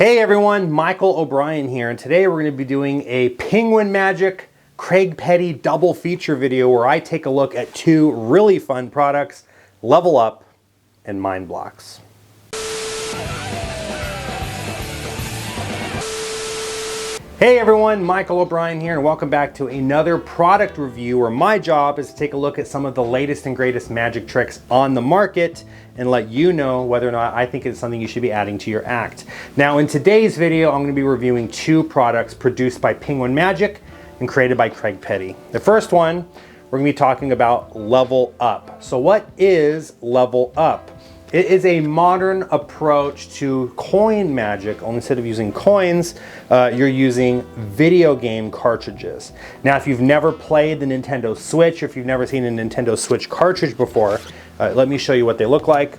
Hey everyone, Michael O'Brien here, and today we're going to be doing a Penguin Magic Craig Petty double feature video where I take a look at two really fun products, Level Up and Mindblox. Hey everyone, Michael O'Brien here, and welcome back to another product review where my job is to take a look at some of the latest and greatest magic tricks on the market and let you know whether or not I think it's something you should be adding to your act. Now in today's video, I'm going to be reviewing two products produced by Penguin Magic and created by Craig Petty. The first one, we're going to be talking about Level Up. So what is Level Up? It is a modern approach to coin magic. Only instead of using coins, you're using video game cartridges. Now, if you've never played the Nintendo Switch, or if you've never seen a Nintendo Switch cartridge before, let me show you what they look like.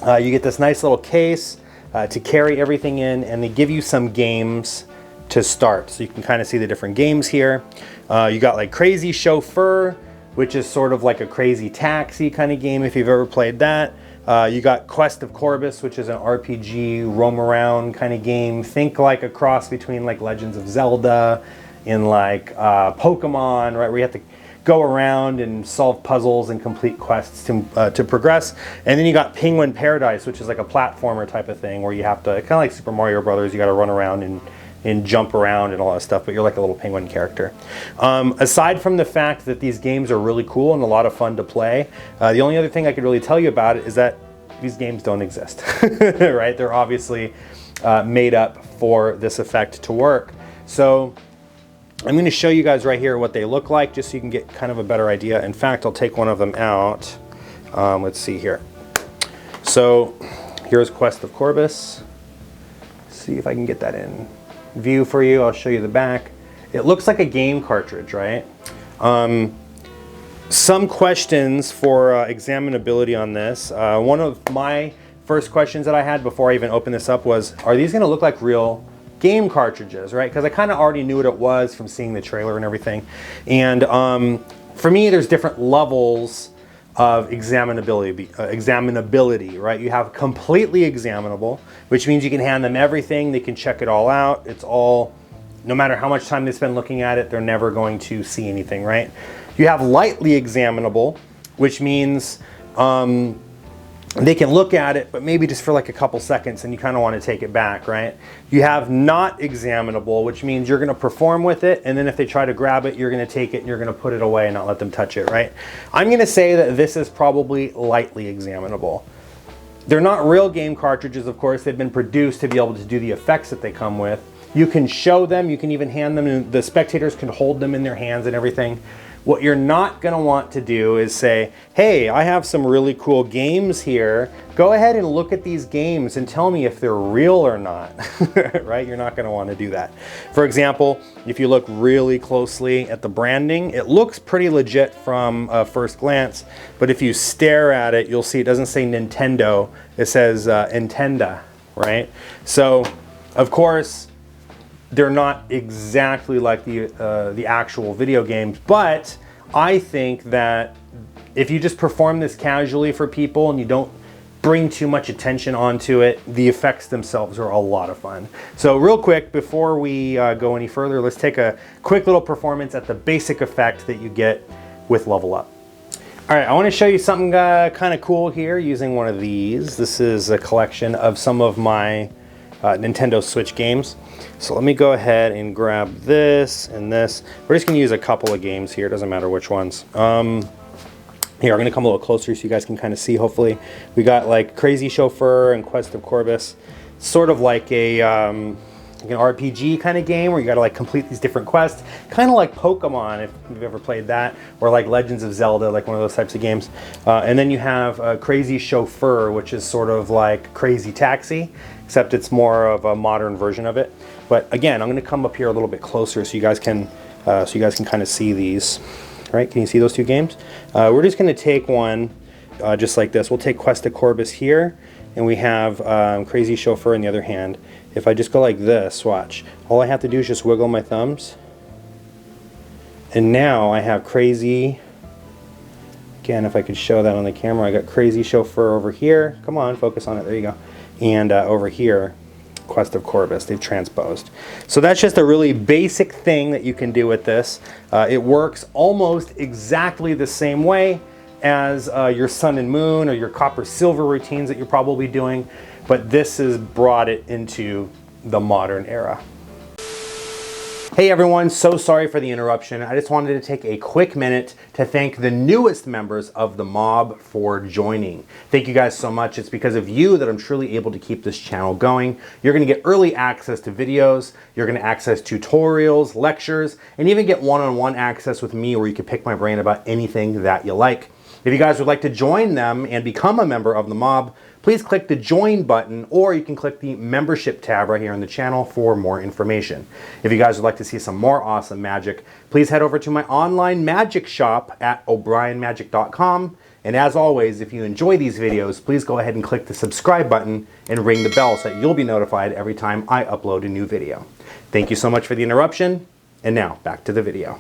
You get this nice little case to carry everything in, and they give you some games to start. So you can kind of see the different games here. You got like Crazy Chauffeur, which is sort of like a Crazy Taxi kind of game if you've ever played that. You got Quest of Corbus, which is an RPG roam around kind of game. Think like a cross between like Legends of Zelda and like Pokemon, right? Where you have to go around and solve puzzles and complete quests to progress. And then you got Penguin Paradise, which is like a platformer type of thing where you have to, kind of like Super Mario Brothers, you got to run around and jump around and all that stuff, but you're like a little penguin character. Aside from the fact that these games are really cool and a lot of fun to play, the only other thing I could really tell you about it is that these games don't exist, right? They're obviously made up for this effect to work. So I'm going to show you guys right here what they look like, just so you can get kind of a better idea. In fact, I'll take one of them out. Let's see here. So here's Quest of Corbus. See if I can get that in view for you. I'll show you the back. It looks like a game cartridge, right? Some questions for examinability on this. One of my first questions that I had before I even opened this up was, are these going to look like real game cartridges, right? Because I kind of already knew what it was from seeing the trailer and everything. And for me, there's different levels of examinability, right? You have completely examinable, which means you can hand them everything, they can check it all out. It's all, no matter how much time they spend looking at it, they're never going to see anything, right? You have lightly examinable, which means they can look at it, but maybe just for like a couple seconds and you kind of want to take it back, right? You have not examinable, which means you're going to perform with it, and then if they try to grab it, you're going to take it and you're going to put it away and not let them touch it, right? I'm going to say that this is probably lightly examinable. They're not real game cartridges, of course. They've been produced to be able to do the effects that they come with. You can show them, you can even hand them, and the spectators can hold them in their hands and everything. What you're not going to want to do is say, hey, I have some really cool games here. Go ahead and look at these games and tell me if they're real or not, right? You're not going to want to do that. For example, if you look really closely at the branding, it looks pretty legit from first glance, but if you stare at it, you'll see it doesn't say Nintendo, it says Intenda, right? So, of course, they're not exactly like the actual video games, but I think that if you just perform this casually for people and you don't bring too much attention onto it, the effects themselves are a lot of fun. So real quick, before we go any further, let's take a quick little performance at the basic effect that you get with Level Up. All right, I want to show you something kind of cool here using one of these. This is a collection of some of my Nintendo Switch games. So let me go ahead and grab this and this. We're just going to use a couple of games here. It doesn't matter which ones. Here, I'm going to come a little closer so you guys can kind of see, hopefully. We got like Crazy Chauffeur and Quest of Corbus. Sort of like an RPG kind of game where you got to like complete these different quests. Kind of like Pokemon, if you've ever played that. Or like Legends of Zelda, like one of those types of games. And then you have Crazy Chauffeur, which is sort of like Crazy Taxi, except it's more of a modern version of it. But again, I'm going to come up here a little bit closer so you guys can kind of see these. Right? Can you see those two games? We're just going to take one just like this. We'll take Quest of Corbus here, and we have Crazy Chauffeur in the other hand. If I just go like this, watch. All I have to do is just wiggle my thumbs. And now I have Crazy. Again, if I could show that on the camera, I got Crazy Chauffeur over here. Come on, focus on it. There you go. And over here, Quest of Corvus. They've transposed. So that's just a really basic thing that you can do with this. It works almost exactly the same way as your Sun and Moon or your Copper Silver routines that you're probably doing, but this has brought it into the modern era. Hey everyone, so sorry for the interruption. I just wanted to take a quick minute to thank the newest members of the mob for joining. Thank you guys so much. It's because of you that I'm truly able to keep this channel going. You're gonna get early access to videos, you're gonna access tutorials, lectures, and even get one-on-one access with me where you can pick my brain about anything that you like. If you guys would like to join them and become a member of the mob, please click the join button, or you can click the membership tab right here on the channel for more information. If you guys would like to see some more awesome magic, please head over to my online magic shop at o'brienmagic.com. And as always, if you enjoy these videos, please go ahead and click the subscribe button and ring the bell so that you'll be notified every time I upload a new video. Thank you so much for the interruption. And now back to the video.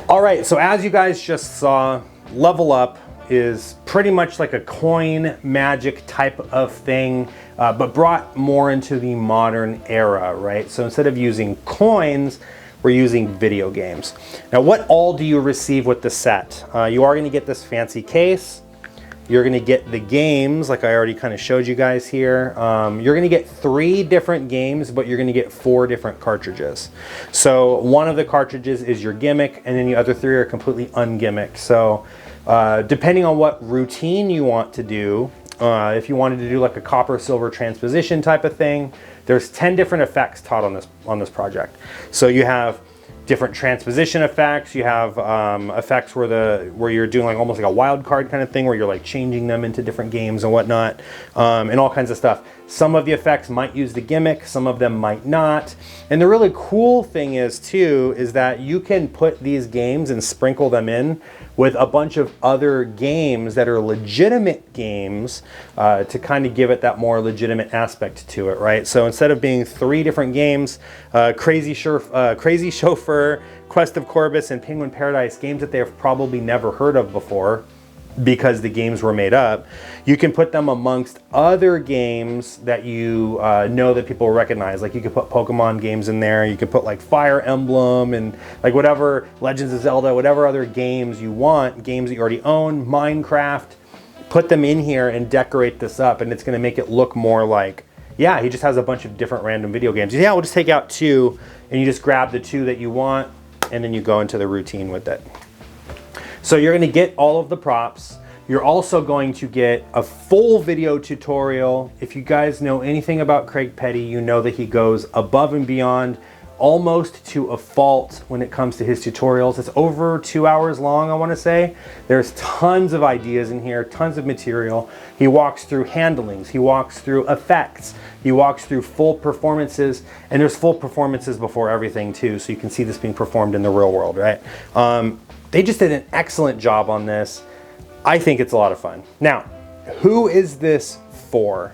All right, so as you guys just saw, Level Up is pretty much like a coin magic type of thing, but brought more into the modern era, right? So instead of using coins, we're using video games. Now, what all do you receive with the set? You are gonna get this fancy case. You're gonna get the games, like I already kind of showed you guys here. You're gonna get 3 different games, but you're gonna get 4 different cartridges. So one of the cartridges is your gimmick, and then the other 3 are completely ungimmicked. So depending on what routine you want to do, if you wanted to do like a copper silver transposition type of thing, there's 10 different effects taught on this project. So you have different transposition effects. You have effects where you're doing like almost like a wild card kind of thing, where you're like changing them into different games and whatnot, and all kinds of stuff. Some of the effects might use the gimmick, some of them might not. And the really cool thing is too, is that you can put these games and sprinkle them in with a bunch of other games that are legitimate games to kind of give it that more legitimate aspect to it, right? So instead of being 3 different games, Crazy Chauffeur, Quest of Corvus, and Penguin Paradise, games that they have probably never heard of before because the games were made up, you can put them amongst other games that you know that people recognize. Like you could put Pokemon games in there, you could put like Fire Emblem and like whatever, Legends of Zelda, whatever other games you want, games that you already own, Minecraft, put them in here and decorate this up, and it's gonna make it look more like, yeah, he just has a bunch of different random video games. Yeah, we'll just take out 2 and you just grab the 2 that you want and then you go into the routine with it. So you're gonna get all of the props. You're also going to get a full video tutorial. If you guys know anything about Craig Petty, you know that he goes above and beyond, almost to a fault when it comes to his tutorials. It's over 2 hours long, I wanna say. There's tons of ideas in here, tons of material. He walks through handlings, he walks through effects, he walks through full performances, and there's full performances before everything too, so you can see this being performed in the real world, right? They just did an excellent job on this. I think it's a lot of fun. Now, who is this for?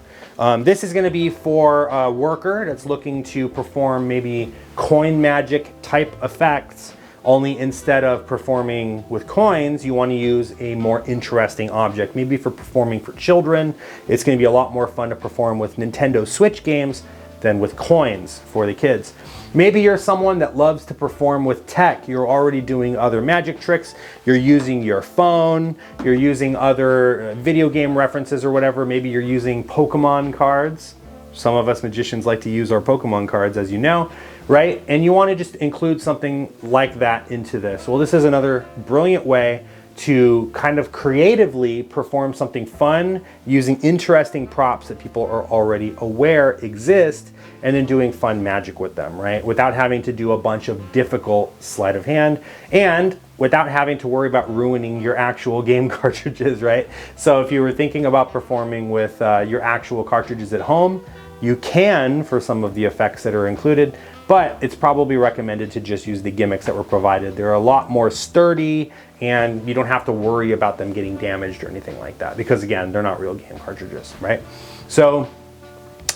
This is gonna be for a worker that's looking to perform maybe coin magic type effects, only instead of performing with coins, you wanna use a more interesting object. Maybe for performing for children, it's gonna be a lot more fun to perform with Nintendo Switch games than with coins for the kids. Maybe you're someone that loves to perform with tech. You're already doing other magic tricks. You're using your phone. You're using other video game references or whatever. Maybe you're using Pokemon cards. Some of us magicians like to use our Pokemon cards, as you know, right? And you want to just include something like that into this. Well, this is another brilliant way to kind of creatively perform something fun using interesting props that people are already aware exist, and then doing fun magic with them, right? Without having to do a bunch of difficult sleight of hand, and without having to worry about ruining your actual game cartridges, right? So if you were thinking about performing with your actual cartridges at home, you can for some of the effects that are included, but it's probably recommended to just use the gimmicks that were provided. They're a lot more sturdy, and you don't have to worry about them getting damaged or anything like that, because again, they're not real game cartridges, right? So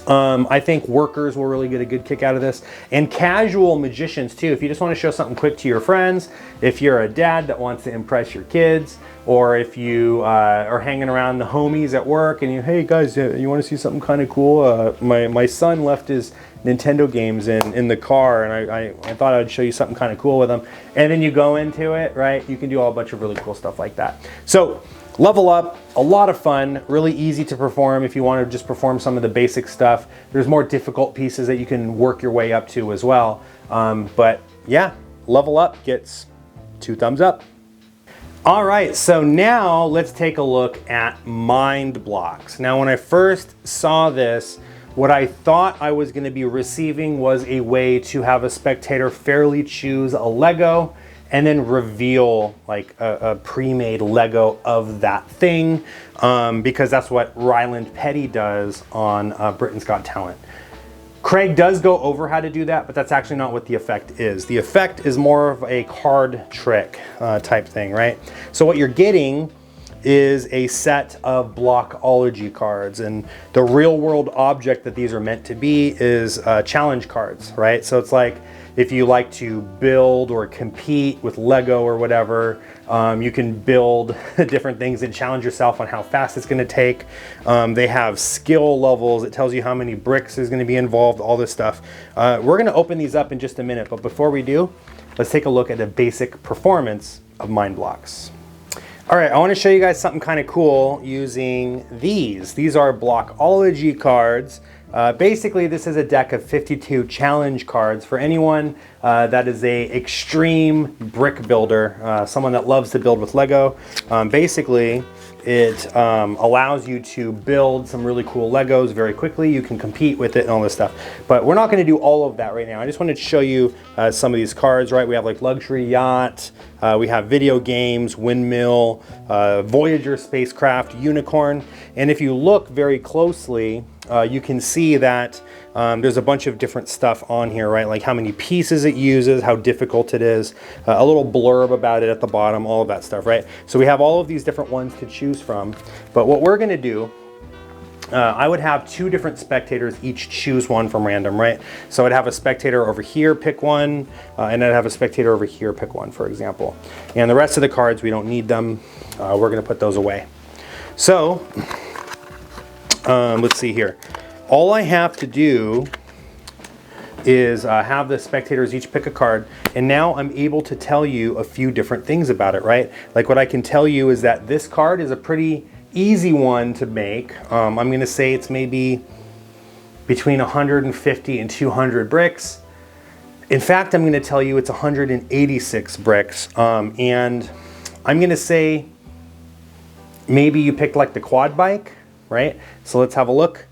I think workers will really get a good kick out of this, and casual magicians too. If you just want to show something quick to your friends, if you're a dad that wants to impress your kids, or if you are hanging around the homies at work and hey guys, you want to see something kind of cool? My son left his Nintendo games in the car, and I thought I'd show you something kind of cool with them. And then you go into it, right? You can do a bunch of really cool stuff like that. So Level Up, a lot of fun, really easy to perform if you want to just perform some of the basic stuff. There's more difficult pieces that you can work your way up to as well. But yeah, Level Up gets 2 thumbs up. All right, so now let's take a look at Mindblox. Now, when I first saw this, what I thought I was gonna be receiving was a way to have a spectator fairly choose a Lego and then reveal like a pre-made Lego of that thing, because that's what Ryland Petty does on Britain's Got Talent. Craig does go over how to do that, but that's actually not what the effect is. The effect is more of a card trick type thing, right? So what you're getting is a set of Blockology cards, and the real world object that these are meant to be is challenge cards, right? So it's like, if you like to build or compete with Lego or whatever, you can build different things and challenge yourself on how fast it's gonna take. They have skill levels. It tells you how many bricks is gonna be involved, all this stuff. We're gonna open these up in just a minute, but before we do, let's take a look at the basic performance of Mindblox. All right, I wanna show you guys something kind of cool using these. These are Blockology cards. Basically, this is a deck of 52 challenge cards for anyone that is a extreme brick builder, someone that loves to build with Lego. Basically, it allows you to build some really cool Legos very quickly. You can compete with it and all this stuff. But we're not going to do all of that right now. I just wanted to show you some of these cards, right? We have like Luxury Yacht, we have Video Games, Windmill, Voyager Spacecraft, Unicorn. And if you look very closely, you can see that there's a bunch of different stuff on here, right? Like how many pieces it uses, how difficult it is, a little blurb about it at the bottom, all of that stuff, right? So we have all of these different ones to choose from. But what we're gonna do, I would have 2 different spectators each choose one from random, right? So I'd have a spectator over here pick one, and I'd have a spectator over here pick one, for example. And the rest of the cards, we don't need them. We're gonna put those away. So, let's see here. All I have to do is have the spectators each pick a card, and now I'm able to tell you a few different things about it, right? Like what I can tell you is that this card is a pretty easy one to make. I'm gonna say it's maybe between 150 and 200 bricks. In fact, I'm gonna tell you it's 186 bricks. And I'm gonna say maybe you picked like the quad bike, right? So let's have a look.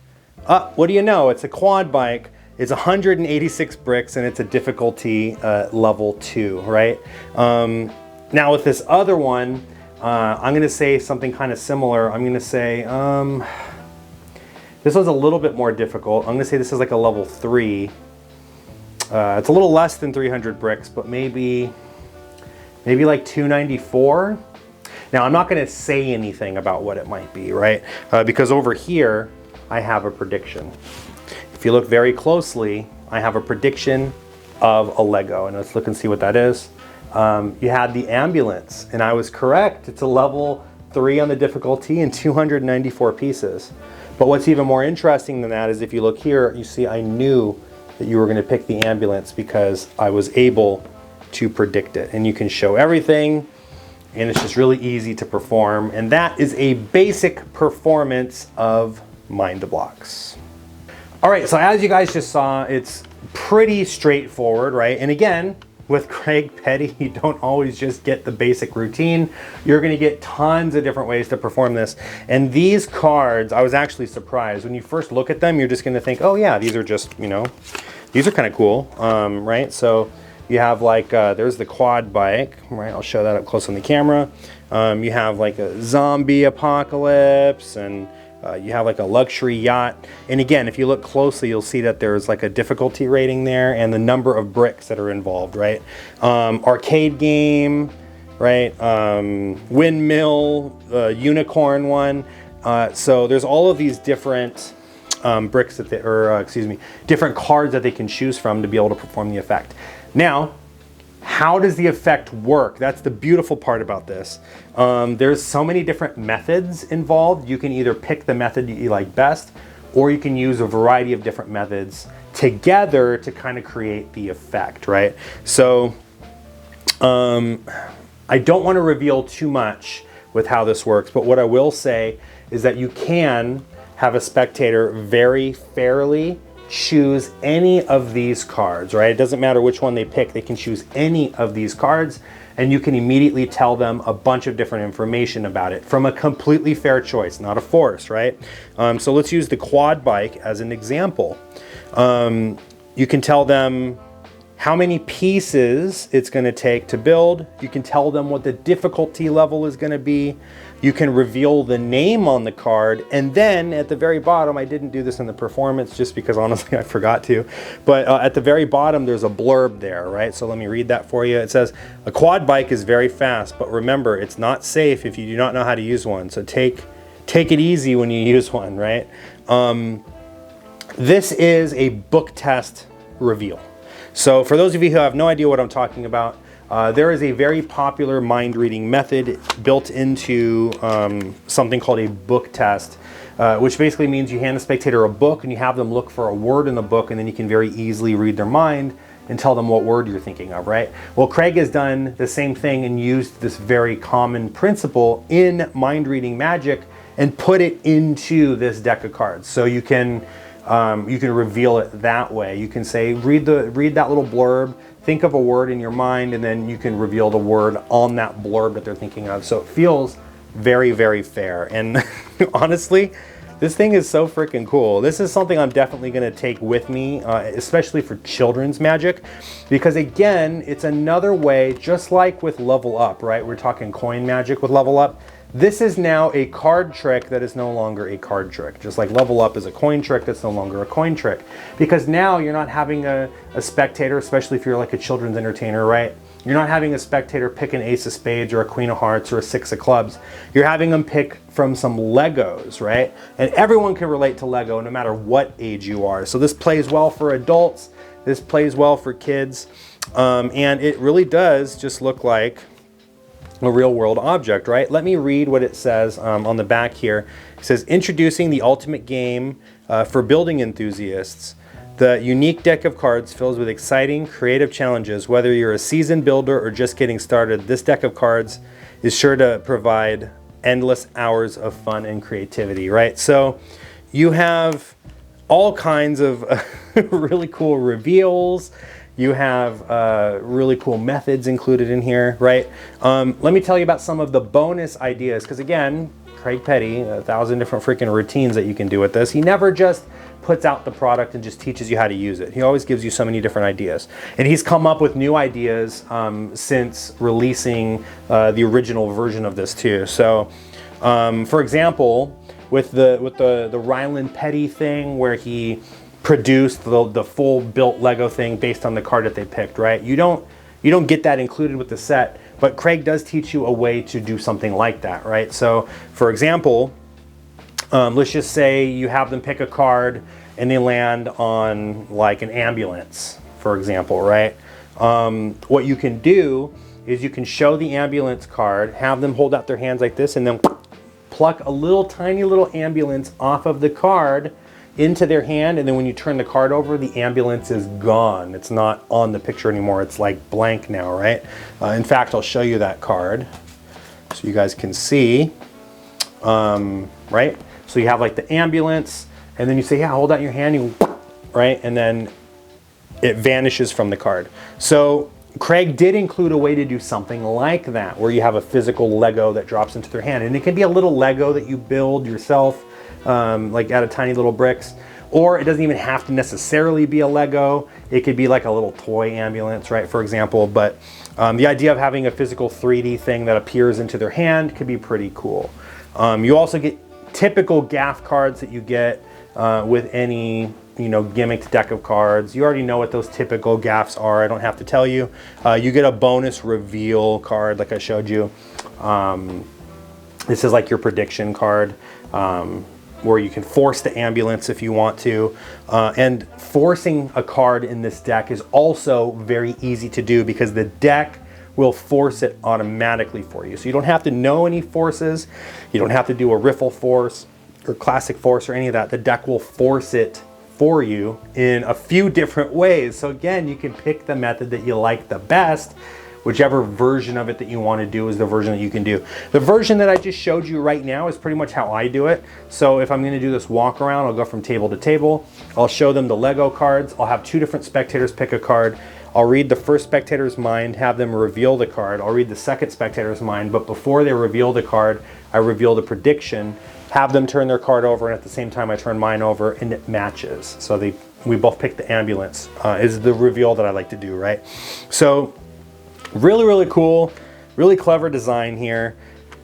What do you know? It's a quad bike. It's 186 bricks and it's a difficulty level 2, right? Now with this other one, I'm gonna say something kind of similar. I'm gonna say, this one's a little bit more difficult. I'm gonna say this is like a level 3. It's a little less than 300 bricks, but maybe like 294. Now I'm not gonna say anything about what it might be, right? Because over here, I have a prediction. If you look very closely, I have a prediction of a Lego, and let's look and see what that is. You had the ambulance, and I was correct. It's a level 3 on the difficulty and 294 pieces. But what's even more interesting than that is if you look here, you see I knew that you were gonna pick the ambulance because I was able to predict it. And you can show everything, and it's just really easy to perform. And that is a basic performance of Mindblox. All right, so as you guys just saw, it's pretty straightforward, right? And again, with Craig Petty, you don't always just get the basic routine. You're gonna get tons of different ways to perform this. And these cards, I was actually surprised. When you first look at them, you're just gonna think, oh yeah, these are just, you know, these are kind of cool, right? So you have like, there's the quad bike, right? I'll show that up close on the camera. You have like a zombie apocalypse, and you have like a luxury yacht. And again, if you look closely, you'll see that there's like a difficulty rating there and the number of bricks that are involved, right? Arcade game, right? Windmill, unicorn one. So there's all of these different bricks that they, or excuse me, different cards that they can choose from to be able to perform the effect. Now, how does the effect work? That's the beautiful part about this. There's so many different methods involved. You can either pick the method you like best, or you can use a variety of different methods together to kind of create the effect, right? So I don't want to reveal too much with how this works, but what I will say is that you can have a spectator very fairly choose any of these cards, right? It doesn't matter which one they pick, they can choose any of these cards, and you can immediately tell them a bunch of different information about it from a completely fair choice, not a force, right? So let's use the quad bike as an example. You can tell them how many pieces it's going to take to build. You can tell them what the difficulty level is going to be. You can reveal the name on the card, and then at the very bottom, I didn't do this in the performance just because honestly I forgot to, but at the very bottom there's a blurb there, right? So let me read that for you. It says, a quad bike is very fast, but remember, it's not safe if you do not know how to use one, so take it easy when you use one, right? This is a book test reveal. So for those of you who have no idea what I'm talking about, there is a very popular mind reading method built into something called a book test, which basically means you hand the spectator a book and you have them look for a word in the book, and then you can very easily read their mind and tell them what word you're thinking of, right? Well, Craig has done the same thing and used this very common principle in mind reading magic and put it into this deck of cards. So you can reveal it that way. You can say, read that little blurb, think of a word in your mind, and then you can reveal the word on that blurb that they're thinking of. So it feels very, very fair. And honestly, this thing is so freaking cool. This is something I'm definitely going to take with me, especially for children's magic, because again, it's another way, just like with Level Up, right? We're talking coin magic with Level Up. This is now a card trick that is no longer a card trick. Just like Level Up is a coin trick, that's no longer a coin trick. Because now you're not having a spectator, especially if you're like a children's entertainer, right? You're not having a spectator pick an ace of spades or a queen of hearts or a six of clubs. You're having them pick from some Legos, right? And everyone can relate to Lego no matter what age you are. So this plays well for adults, this plays well for kids, and it really does just look like a real world object, right? Let me read what it says on the back here. It says, introducing the ultimate game for building enthusiasts. The unique deck of cards fills with exciting, creative challenges. Whether you're a seasoned builder or just getting started, this deck of cards is sure to provide endless hours of fun and creativity, right? So you have all kinds of really cool reveals. You have really cool methods included in here, right? Let me tell you about some of the bonus ideas, because again, Craig Petty, 1,000 different freaking routines that you can do with this. He never just puts out the product and just teaches you how to use it. He always gives you so many different ideas. And he's come up with new ideas since releasing the original version of this too. So, for example, with the Ryland Petty thing, where he produced the full built Lego thing based on the card that they picked, right? You don't get that included with the set, but Craig does teach you a way to do something like that, right? So, for example, let's just say you have them pick a card and they land on like an ambulance, for example, right? What you can do is you can show the ambulance card, have them hold out their hands like this, and then pluck a little tiny little ambulance off of the card into their hand, and then when you turn the card over, the ambulance is gone. It's not on the picture anymore. It's like blank now, right? In fact, I'll show you that card so you guys can see, right? So you have like the ambulance, and then you say, yeah, hold out your hand, right? And then it vanishes from the card. So Craig did include a way to do something like that, where you have a physical Lego that drops into their hand. And it can be a little Lego that you build yourself, like out of tiny little bricks, or it doesn't even have to necessarily be a Lego. It could be like a little toy ambulance, right, for example. But the idea of having a physical 3D thing that appears into their hand could be pretty cool. You also get typical gaff cards that you get with any gimmicked deck of cards. You already know what those typical gaffs are. I don't have to tell you. You get a bonus reveal card like I showed you. This is like your prediction card. where you can force the ambulance if you want to. And forcing a card in this deck is also very easy to do because the deck will force it automatically for you. So you don't have to know any forces. You don't have to do a riffle force or classic force or any of that. The deck will force it for you in a few different ways. So again, you can pick the method that you like the best. Whichever version of it that you want to do is the version that you can do. The version that I just showed you right now is pretty much how I do it. So if I'm going to do this walk around, I'll go from table to table. I'll show them the Lego cards. I'll have 2 different spectators pick a card. I'll read the first spectator's mind, have them reveal the card. I'll read the second spectator's mind, but before they reveal the card, I reveal the prediction, have them turn their card over, and at the same time I turn mine over, and it matches. So we both pick the ambulance, is the reveal that I like to do, right? So really, really cool, really clever design here.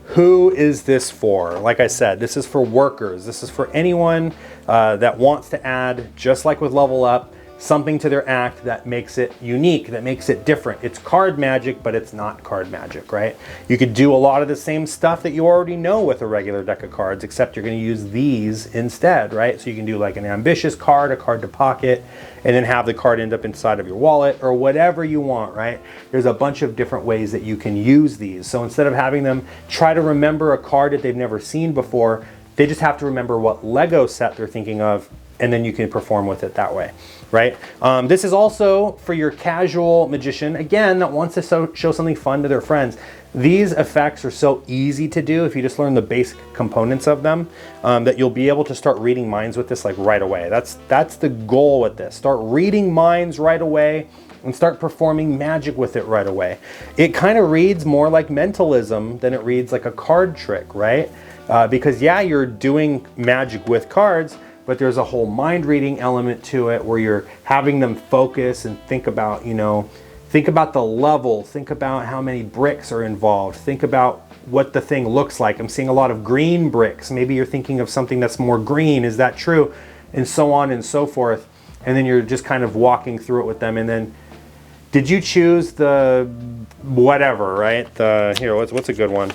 Who is this for? Like I said, this is for workers. This is for anyone that wants to add, just like with Level Up, something to their act that makes it unique, that makes it different. It's card magic, but it's not card magic, right? You could do a lot of the same stuff that you already know with a regular deck of cards, except you're going to use these instead, right? So you can do like an ambitious card, a card to pocket, and then have the card end up inside of your wallet or whatever you want, right? There's a bunch of different ways that you can use these. So instead of having them try to remember a card that they've never seen before, they just have to remember what Lego set they're thinking of, and then you can perform with it that way, right? This is also for your casual magician, again, that wants to show something fun to their friends. These effects are so easy to do if you just learn the basic components of them, that you'll be able to start reading minds with this like right away. That's the goal with this. Start reading minds right away and start performing magic with it right away. It kind of reads more like mentalism than it reads like a card trick, right? Because yeah, you're doing magic with cards, but there's a whole mind reading element to it where you're having them focus and think about, you know, think about the level, think about how many bricks are involved, think about what the thing looks like. I'm seeing a lot of green bricks. Maybe you're thinking of something that's more green. Is that true? And so on and so forth. And then you're just kind of walking through it with them. And then, did you choose the whatever, right? The, here, what's a good one?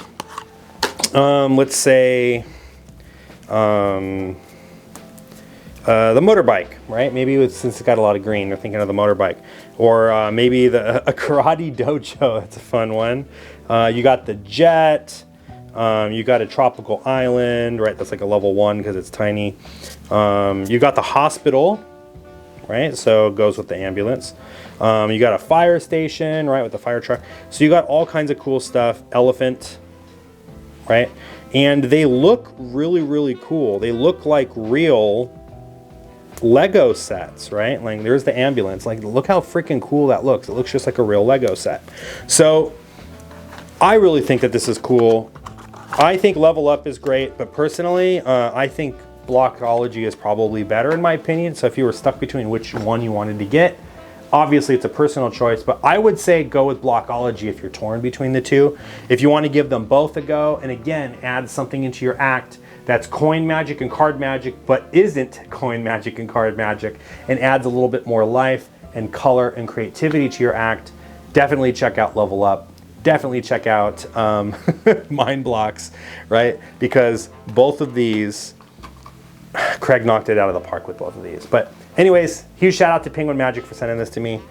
Let's say, the motorbike, right? Maybe since it's got a lot of green, they're thinking of the motorbike. Or maybe a karate dojo, that's a fun one. You got the jet, you got a tropical island, right? That's like a level 1 because it's tiny. You got the hospital, right? So it goes with the ambulance. You got a fire station, right? With the fire truck. So you got all kinds of cool stuff. Elephant, right? And they look really, really cool. They look like real Lego sets, right? Like there's the ambulance. Like look how freaking cool that looks. It looks just like a real Lego set. So I really think that this is cool. I think Level Up is great, but personally, I think Blockology is probably better in my opinion. So if you were stuck between which one you wanted to get, obviously it's a personal choice, but I would say go with Blockology if you're torn between the two. If you want to give them both a go, and again, add something into your act that's coin magic and card magic, but isn't coin magic and card magic, and adds a little bit more life and color and creativity to your act, definitely check out Level Up. Definitely check out Mindblox, right? Because both of these, Craig knocked it out of the park with both of these. But anyways, huge shout out to Penguin Magic for sending this to me,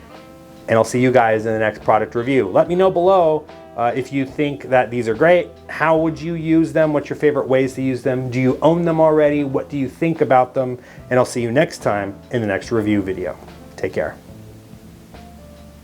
and I'll see you guys in the next product review. Let me know below if you think that these are great. How would you use them? What's your favorite ways to use them? Do you own them already? What do you think about them? And I'll see you next time in the next review video. Take care.